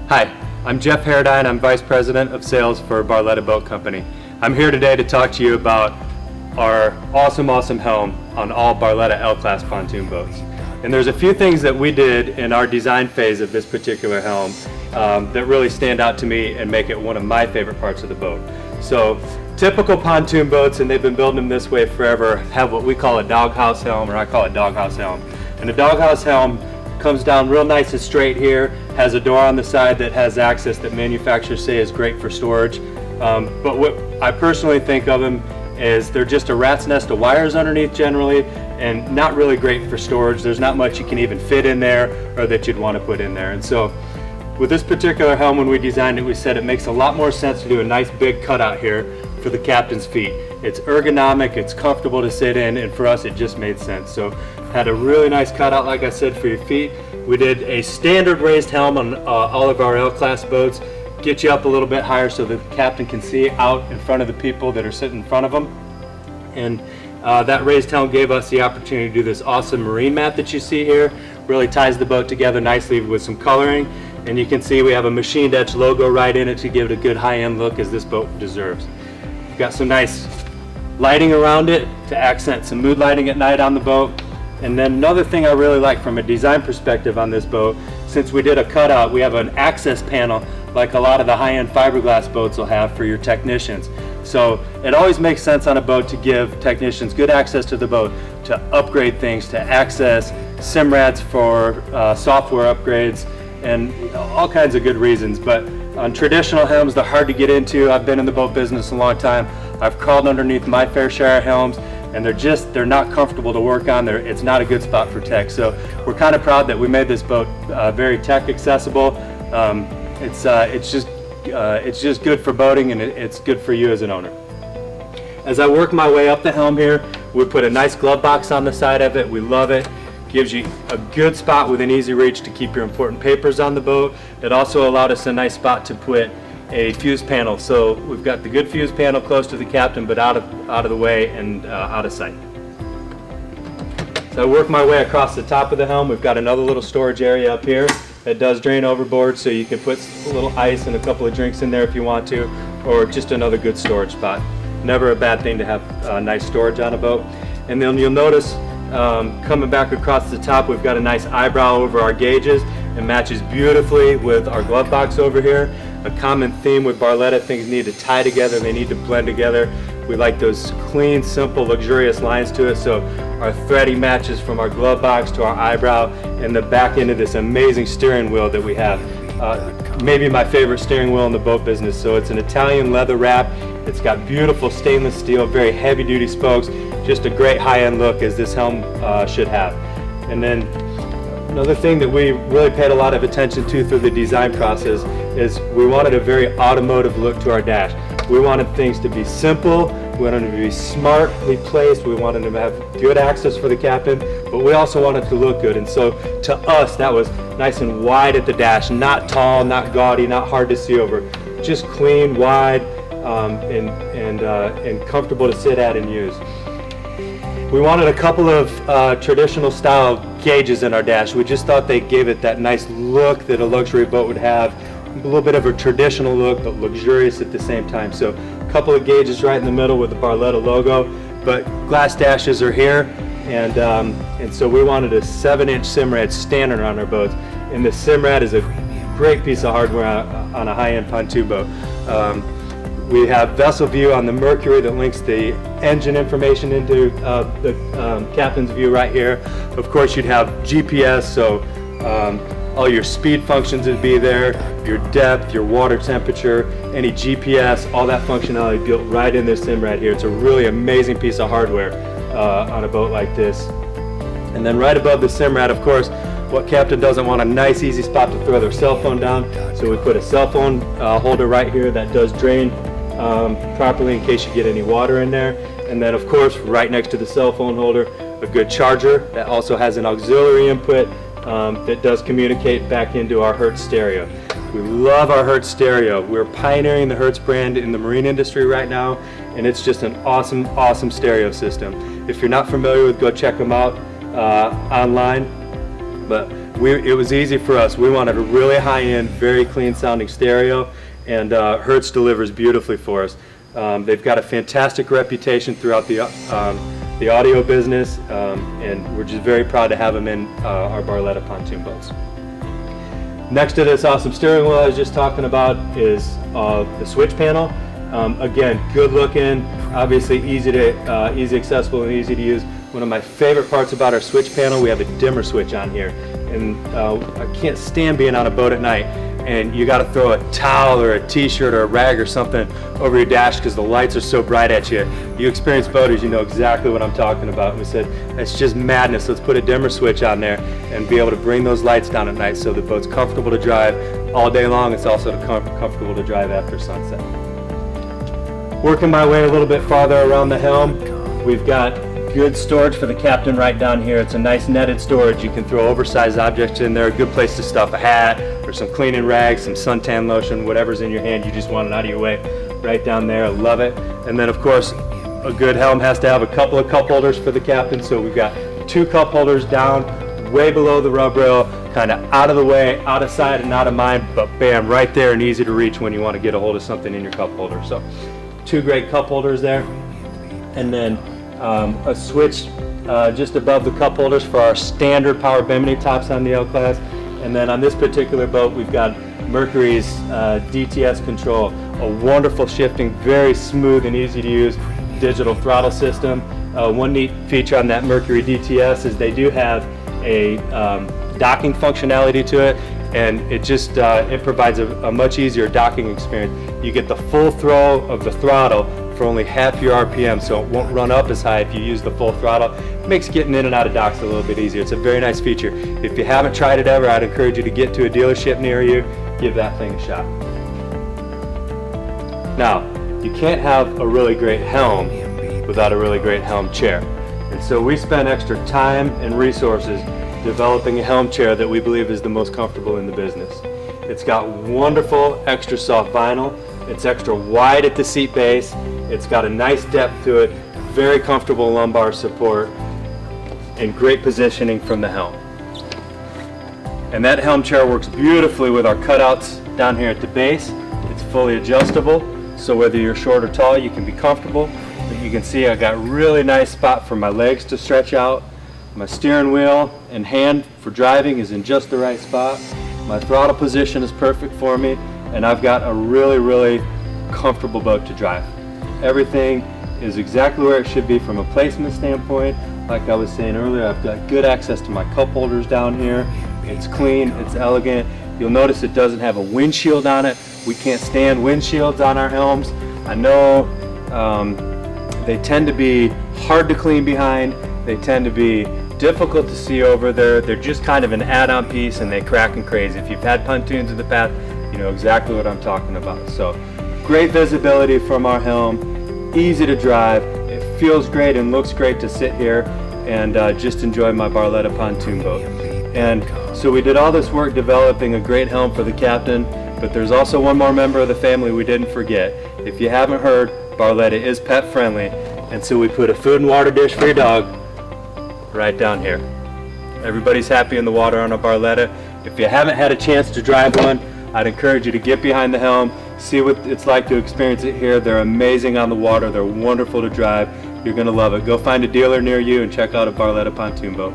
Hi, I'm Jeff Herdine. I'm Vice President of Sales for Barletta Boat Company. I'm here today to talk to you about our awesome helm on all Barletta L-Class pontoon boats. And there's a few things that we did in our design phase of this particular helm that really stand out to me and make it one of my favorite parts of the boat. So typical pontoon boats, and they've been building them this way forever, have what we call a doghouse helm, or I call it doghouse helm. And a doghouse helm comes down real nice and straight here, has a door on the side that has access that manufacturers say is great for storage. But what I personally think of them is they're just a rat's nest of wires underneath generally, and not really great for storage. There's not much you can even fit in there or that you'd want to put in there. And so with this particular helm, when we designed it, we said it makes a lot more sense to do a nice big cutout here for the captain's feet. It's ergonomic, it's comfortable to sit in, and for us it just made sense. So had a really nice cutout, like I said, for your feet. We did a standard raised helm on all of our L-Class boats, get you up a little bit higher so the captain can see out in front of the people that are sitting in front of them. And that raised helm gave us the opportunity to do this awesome marine mat that you see here. Really ties the boat together nicely with some coloring. And you can see we have a machined edge logo right in it to give it a good high-end look, as this boat deserves. We've got some nice lighting around it to accent some mood lighting at night on the boat. And then another thing I really like from a design perspective on this boat, since we did a cutout, we have an access panel like a lot of the high-end fiberglass boats will have for your technicians. So it always makes sense on a boat to give technicians good access to the boat, to upgrade things, to access Simrads for software upgrades, and all kinds of good reasons. But on traditional helms, they're hard to get into. I've been in the boat business a long time. I've crawled underneath my fair share of helms, and they're not comfortable to work on. It's not a good spot for tech. So we're kind of proud that we made this boat very tech accessible. It's just good for boating, and it's good for you as an owner. As I work my way up the helm here, we put a nice glove box on the side of it. We love it. Gives you a good spot with an easy reach to keep your important papers on the boat. It also allowed us a nice spot to put a fuse panel. So we've got the good fuse panel close to the captain, but out of the way and out of sight. So I work my way across the top of the helm. We've got another little storage area up here that does drain overboard, so you can put a little ice and a couple of drinks in there if you want to, or just another good storage spot. Never a bad thing to have nice storage on a boat. And then you'll notice coming back across the top, we've got a nice eyebrow over our gauges. It matches beautifully with our glove box over here. A common theme with Barletta, things need to tie together, they need to blend together. We like those clean, simple, luxurious lines to it, so our threading matches from our glove box to our eyebrow and the back end of this amazing steering wheel that we have. Maybe my favorite steering wheel in the boat business. So it's an Italian leather wrap. It's got beautiful stainless steel, very heavy duty spokes, just a great high-end look as this helm should have. And then another thing that we really paid a lot of attention to through the design process is we wanted a very automotive look to our dash. We wanted things to be simple, we wanted them to be smartly placed, we wanted them to have good access for the captain, but we also wanted it to look good. And so to us, that was nice and wide at the dash, not tall, not gaudy, not hard to see over, just clean, wide, and comfortable to sit at and use. We wanted a couple of traditional style gauges in our dash. We just thought they gave it that nice look that a luxury boat would have. A little bit of a traditional look, but luxurious at the same time. So a couple of gauges right in the middle with the Barletta logo, but glass dashes are here. And so we wanted a 7-inch Simrad standard on our boats. And the Simrad is a great piece of hardware on a high-end pontoon boat. We have vessel view on the Mercury that links the engine information into the captain's view right here. Of course, you'd have GPS, so all your speed functions would be there, your depth, your water temperature, any GPS, all that functionality built right in this Simrad here. It's a really amazing piece of hardware on a boat like this. And then right above the Simrad, of course, what captain doesn't want? A nice easy spot to throw their cell phone down. So we put a cell phone holder right here that does drain properly in case you get any water in there. And then of course, right next to the cell phone holder, a good charger that also has an auxiliary input that does communicate back into our Hertz Stereo. We love our Hertz Stereo. We're pioneering the Hertz brand in the marine industry right now, and it's just an awesome stereo system. If you're not familiar with, go check them out online. But it was easy for us. We wanted a really high-end, very clean sounding stereo, and Hertz delivers beautifully for us. They've got a fantastic reputation throughout the audio business, and we're just very proud to have them in our Barletta Pontoon boats. Next to this awesome steering wheel I was just talking about is the switch panel. Again, good looking, obviously easy accessible and easy to use. One of my favorite parts about our switch panel, we have a dimmer switch on here. And I can't stand being on a boat at night and you got to throw a towel or a t-shirt or a rag or something over your dash because the lights are so bright at you. You experienced boaters, you know exactly what I'm talking about. And we said, it's just madness. Let's put a dimmer switch on there and be able to bring those lights down at night so the boat's comfortable to drive all day long. It's also comfortable to drive after sunset. Working my way a little bit farther around the helm, we've got good storage for the captain right down here. It's a nice netted storage. You can throw oversized objects in there. A good place to stuff a hat or some cleaning rags, some suntan lotion, whatever's in your hand. You just want it out of your way. Right down there. I love it. And then of course, a good helm has to have a couple of cup holders for the captain. So we've got 2 cup holders down, way below the rub rail, kind of out of the way, out of sight and out of mind, but bam, right there and easy to reach when you want to get a hold of something in your cup holder. So 2 great cup holders there. And then a switch just above the cup holders for our standard power bimini tops on the L-Class. And then on this particular boat, we've got Mercury's DTS Control, a wonderful shifting, very smooth and easy to use digital throttle system. One neat feature on that Mercury DTS is they do have a docking functionality to it, and it just it provides a much easier docking experience. You get the full throw of the throttle for only half your RPM, so it won't run up as high if you use the full throttle. It makes getting in and out of docks a little bit easier. It's a very nice feature. If you haven't tried it ever, I'd encourage you to get to a dealership near you, give that thing a shot. Now, you can't have a really great helm without a really great helm chair. And so we spent extra time and resources developing a helm chair that we believe is the most comfortable in the business. It's got wonderful extra soft vinyl. It's extra wide at the seat base. It's got a nice depth to it, very comfortable lumbar support, and great positioning from the helm. And that helm chair works beautifully with our cutouts down here at the base. It's fully adjustable, so whether you're short or tall, you can be comfortable. But you can see I got really nice spot for my legs to stretch out. My steering wheel and hand for driving is in just the right spot. My throttle position is perfect for me, and I've got a really, really comfortable boat to drive. Everything is exactly where it should be from a placement standpoint. Like I was saying earlier, I've got good access to my cup holders down here. It's clean, it's elegant. You'll notice it doesn't have a windshield on it. We can't stand windshields on our helms. I know they tend to be hard to clean behind. They tend to be difficult to see over there. They're just kind of an add-on piece and they crack and crazy. If you've had pontoons in the past, you know exactly what I'm talking about. So great visibility from our helm, easy to drive. It feels great and looks great to sit here and just enjoy my Barletta pontoon boat. And so we did all this work developing a great helm for the captain, but there's also one more member of the family we didn't forget. If you haven't heard, Barletta is pet friendly, and so we put a food and water dish for your dog right down here. Everybody's happy in the water on a Barletta. If you haven't had a chance to drive one, I'd encourage you to get behind the helm, see what it's like to experience it here. They're amazing on the water. They're wonderful to drive. You're going to love it. Go find a dealer near you and check out a Barletta pontoon boat.